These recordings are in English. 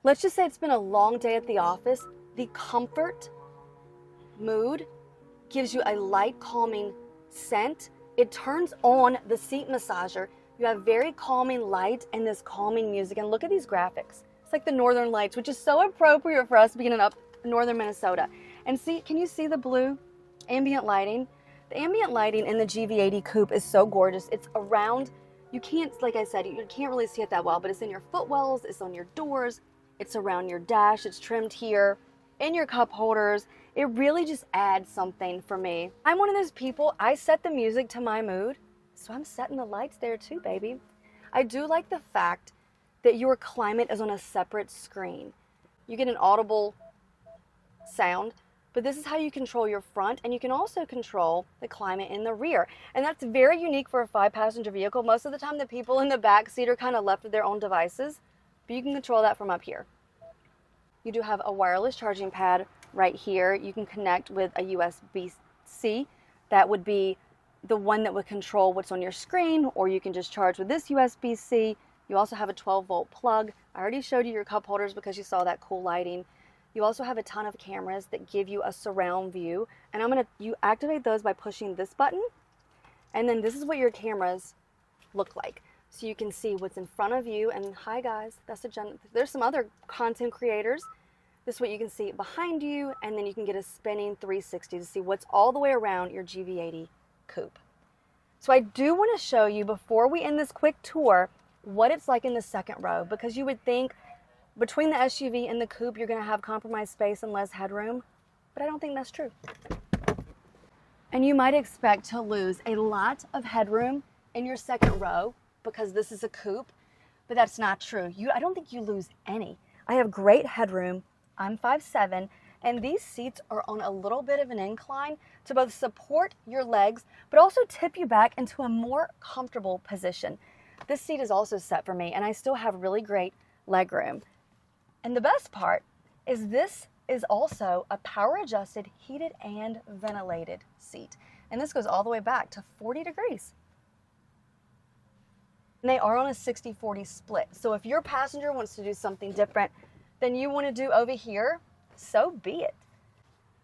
Let's just say it's been a long day at the office. The comfort mood gives you a light calming scent. It turns on the seat massager. You have very calming light and this calming music. And look at these graphics. It's like the Northern Lights, which is so appropriate for us being in up northern Minnesota. And see, can you see the blue ambient lighting? The ambient lighting in the GV80 Coupe is so gorgeous. It's around, you can't, like I said, you can't really see it that well, but it's in your footwells, it's on your doors, it's around your dash, it's trimmed here, in your cup holders. It really just adds something for me. I'm one of those people, I set the music to my mood, so I'm setting the lights there too, baby. I do like the fact that your climate is on a separate screen. You get an audible sound, but this is how you control your front, and you can also control the climate in the rear. And that's very unique for a 5-passenger vehicle. Most of the time, the people in the back seat are kind of left with their own devices, but you can control that from up here. You do have a wireless charging pad right here. You can connect with a USB-C. That would be the one that would control what's on your screen, or you can just charge with this USB-C. You also have a 12-volt plug. I already showed you your cup holders because you saw that cool lighting. You also have a ton of cameras that give you a surround view, and you activate those by pushing this button, and then this is what your cameras look like. So you can see what's in front of you, and hi guys, there's some other content creators. This is what you can see behind you, and then you can get a spinning 360 to see what's all the way around your GV80 Coupe. So I do want to show you, before we end this quick tour, what it's like in the second row, because you would think between the SUV and the Coupe, you're going to have compromised space and less headroom, but I don't think that's true. And you might expect to lose a lot of headroom in your second row because this is a Coupe, but that's not true. I don't think you lose any. I have great headroom. I'm 5'7", and these seats are on a little bit of an incline to both support your legs, but also tip you back into a more comfortable position. This seat is also set for me, and I still have really great leg room. And the best part is this is also a power adjusted, heated and ventilated seat. And this goes all the way back to 40 degrees. And they are on a 60-40 split. So if your passenger wants to do something different than you want to do over here, so be it.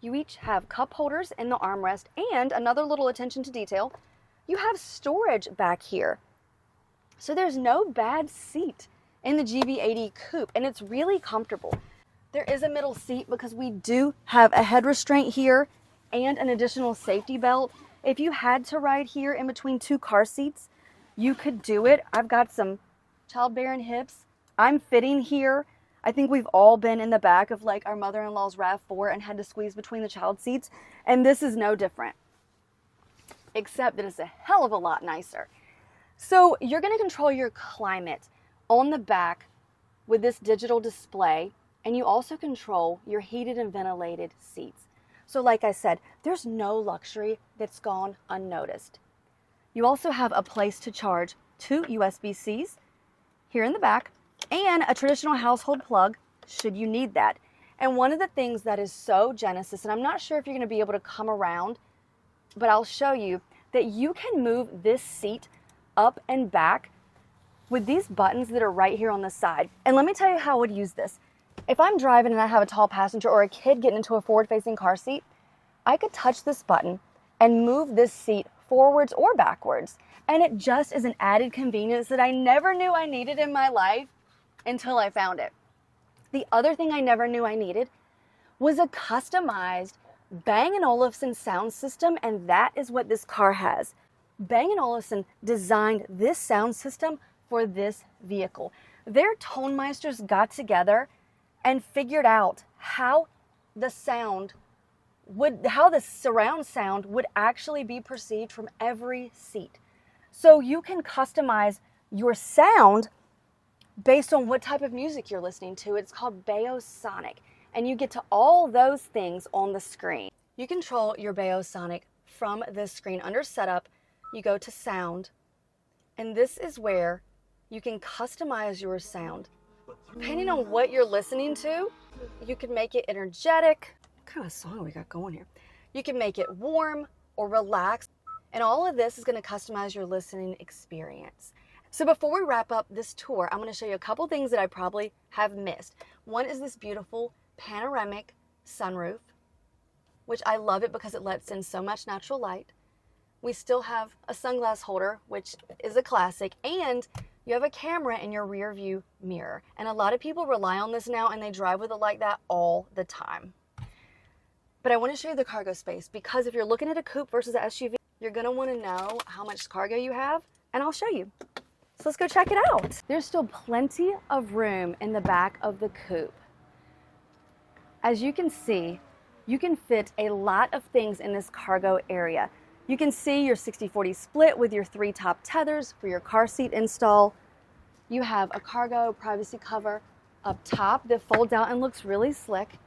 You each have cup holders in the armrest, and another little attention to detail, you have storage back here. So there's no bad seat in the GV80 Coupe, and it's really comfortable. There is a middle seat because we do have a head restraint here and an additional safety belt. If you had to ride here in between two car seats, you could do it. I've got some childbearing hips. I'm fitting here. I think we've all been in the back of like our mother-in-law's RAV4 and had to squeeze between the child seats, and this is no different, except that it's a hell of a lot nicer. So you're going to control your climate on the back with this digital display, and you also control your heated and ventilated seats. So like I said, there's no luxury that's gone unnoticed. You also have a place to charge 2 USB-Cs here in the back and a traditional household plug should you need that. And one of the things that is so Genesis, and I'm not sure if you're going to be able to come around, but I'll show you that you can move this seat up and back with these buttons that are right here on the side. And let me tell you how I would use this. If I'm driving and I have a tall passenger or a kid getting into a forward-facing car seat, I could touch this button and move this seat forwards or backwards. And it just is an added convenience that I never knew I needed in my life until I found it. The other thing I never knew I needed was a customized Bang & Olufsen sound system, and that is what this car has. Bang & Olufsen designed this sound system for this vehicle. Their tone meisters got together and figured out how the surround sound would actually be perceived from every seat. So you can customize your sound based on what type of music you're listening to. It's called Baosonic, and you get to all those things on the screen. You control your Baosonic from this screen. Under setup, you go to sound, and this is where you can customize your sound. Depending on what you're listening to, you can make it energetic. What kind of song we got going here? You can make it warm or relaxed. And all of this is going to customize your listening experience. So before we wrap up this tour, I'm going to show you a couple things that I probably have missed. One is this beautiful panoramic sunroof, which I love it because it lets in so much natural light. We still have a sunglass holder, which is a classic, and you have a camera in your rear view mirror. And a lot of people rely on this now and they drive with it like that all the time. But I want to show you the cargo space, because if you're looking at a coupe versus an SUV, you're going to want to know how much cargo you have, and I'll show you. So let's go check it out. There's still plenty of room in the back of the coupe. As you can see, you can fit a lot of things in this cargo area. You can see your 60/40 split with your 3 top tethers for your car seat install. You have a cargo privacy cover up top that folds out and looks really slick,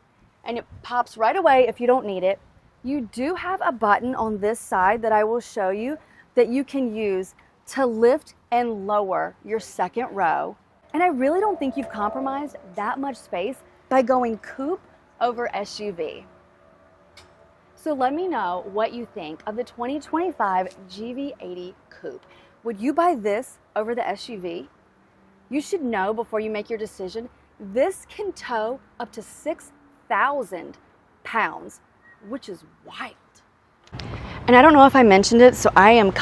and it pops right away if you don't need it. You do have a button on this side that I will show you that you can use to lift and lower your second row. And I really don't think you've compromised that much space by going coupe over SUV. So let me know what you think of the 2025 GV80 Coupe. Would you buy this over the SUV? You should know before you make your decision, this can tow up to 6,000 pounds, which is wild. And I don't know if I mentioned it, so I am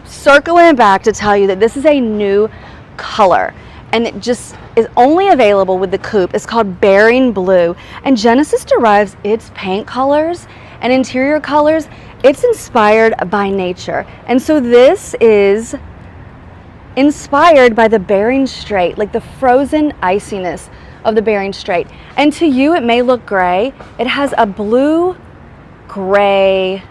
circling back to tell you that this is a new color, and it just is only available with the coupe. It's called Bearing Blue, and Genesis derives its paint colors and interior colors, it's inspired by nature. And so this is inspired by the Bering Strait, like the frozen iciness of the Bering Strait. And to you, it may look gray. It has a blue, gray,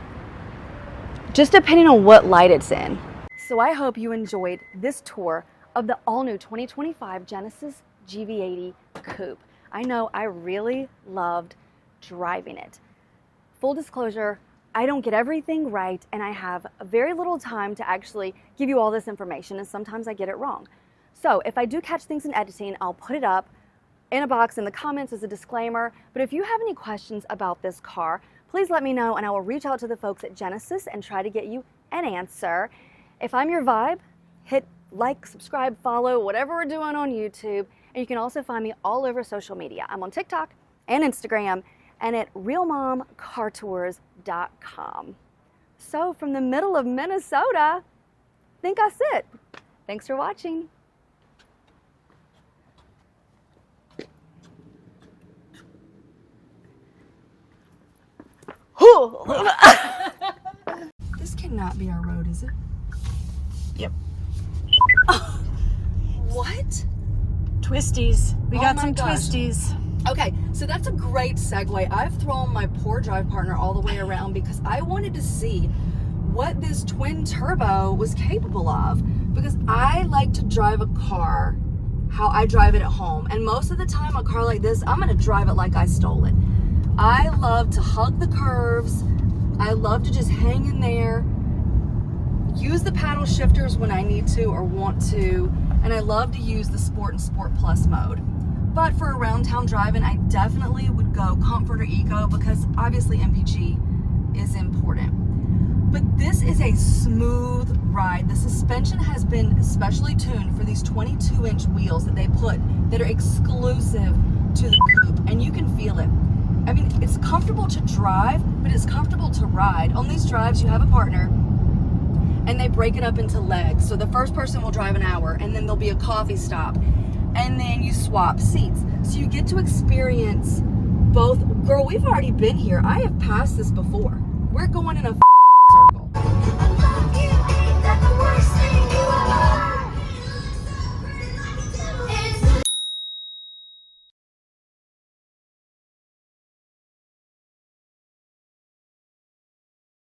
just depending on what light it's in. So I hope you enjoyed this tour of the all-new 2025 Genesis GV80 Coupe. I know I really loved driving it. Full disclosure, I don't get everything right, and I have very little time to actually give you all this information, and sometimes I get it wrong. So if I do catch things in editing, I'll put it up in a box in the comments as a disclaimer. But if you have any questions about this car, please let me know, and I will reach out to the folks at Genesis and try to get you an answer. If I'm your vibe, hit like, subscribe, follow, whatever we're doing on YouTube. And you can also find me all over social media. I'm on TikTok and Instagram, and at realmomcartours.com. So from the middle of Minnesota, I think that's it. Thanks for watching. This cannot be our road, is it? Yep. What? Twisties. We got some gosh. twisties. Okay, so that's a great segue. I've thrown my poor drive partner all the way around because I wanted to see what this twin turbo was capable of, because I like to drive a car how I drive it at home, and most of the time a car like this, I'm gonna drive it like I stole it. I love to hug the curves. I love to just hang in there, use the paddle shifters when I need to or want to, and I love to use the Sport and Sport Plus mode. But for around town driving, I definitely would go Comfort or Eco, because obviously MPG is important. But this is a smooth ride. The suspension has been specially tuned for these 22-inch wheels that they put that are exclusive to the coupe, and you can feel it. I mean, it's comfortable to drive, but it's comfortable to ride. On these drives, you have a partner, and they break it up into legs. So the first person will drive an hour, and then there'll be a coffee stop, and then you swap seats. So you get to experience both. Girl, we've already been here. I have passed this before. We're going in a